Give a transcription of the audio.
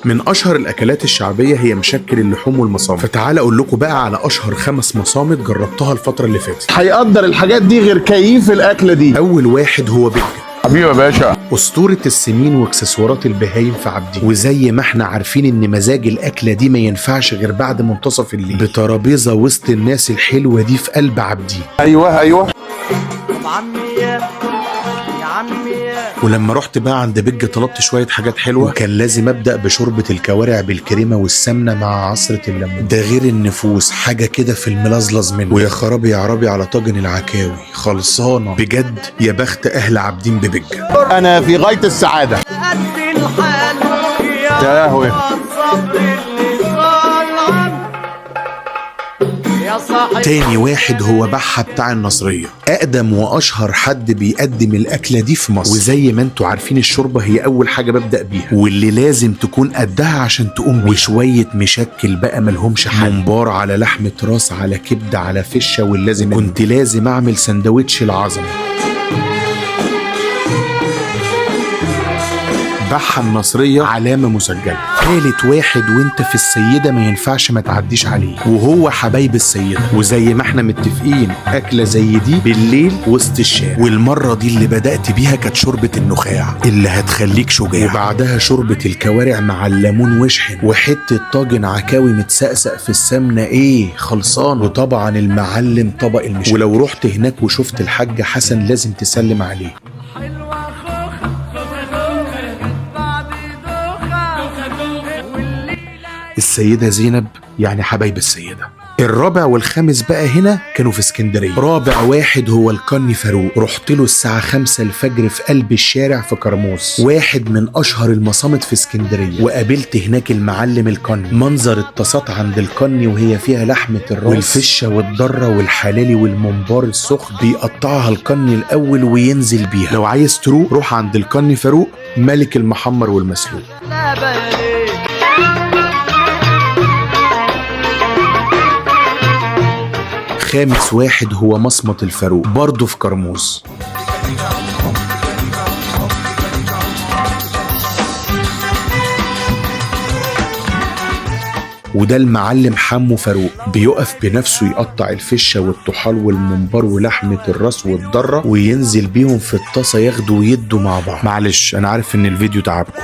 من اشهر الاكلات الشعبيه هي مشكل اللحوم والمصامت، فتعال اقول لكم بقى على اشهر 5 مصامت جربتها الفتره اللي فاتت. هيقدر الحاجات دي غير كيف الاكله دي. اول واحد هو بيجة، حبيبي يا باشا، اسطوره السمين واكسسوارات البهايم في عابدين. وزي ما احنا عارفين ان مزاج الاكله دي ما ينفعش غير بعد منتصف الليل، بترابيزه وسط الناس الحلوه دي في قلب عابدين. ايوه ولما رحت بقى عند بيجة طلبت شويه حاجات حلوه، وكان لازم ابدا بشوربه الكوارع بالكريمه والسمنه مع عصره الليمون. ده غير النفوس حاجه كده في الملزلز منه. ويا خرابي يا عربي على طاجن العكاوي، خلصانه بجد. يا بخت اهل عابدين ببيجة. انا في غايه السعاده. يا لهوي. تاني واحد هو بحة بتاع النصرية، أقدم وأشهر حد بيقدم الأكلة دي في مصر. وزي ما انتوا عارفين الشوربة هي أول حاجة ببدأ بيها، واللي لازم تكون قدها عشان تقوم بيها. وشوية مشكل بقى ملهمش حل، ممبار على لحمة راس على كبدة على فشة. واللازم كنت لازم أعمل سندوتش العظمة. بحة النصرية علامة مسجلة. ثالث واحد وانت في السيدة ما ينفعش ما تعديش عليه، وهو حبايب السيدة. وزي ما احنا متفقين أكلة زي دي بالليل وسط الشارع. والمرة دي اللي بدأت بيها كانت شوربة النخاع اللي هتخليك شجاع، وبعدها شوربة الكوارع مع الليمون وشحن، وحتة طاجن عكاوي متسقسق في السمنة خلصان. وطبعا المعلم طبق المشكل. ولو رحت هناك وشفت الحاج حسن لازم تسلم عليه. السيدة زينب يعني حبايب السيدة. الرابع والخامس بقى هنا كانوا في اسكندرية. رابع واحد هو القني فاروق، رحت له الساعة 5 الفجر في قلب الشارع في كرموز، واحد من أشهر المصامت في اسكندرية. وقابلت هناك المعلم القني. منظر الطاسات عند القني وهي فيها لحمة الراس والفشة والضرة والحلالي والممبار السخن، بيقطعها القني الأول وينزل بيها. لو عايز تروق روح عند القني فاروق، ملك المحمر والمسلوق. خامس واحد هو مصمت الفاروق برضه في كرموز. وده المعلم حمو فاروق، بيقف بنفسه يقطع الفشة والطحال والممبار ولحمة الراس والضرة وينزل بيهم في الطاسة ياخدوا ويدوا مع بعض. معلش أنا عارف إن الفيديو تعبكم.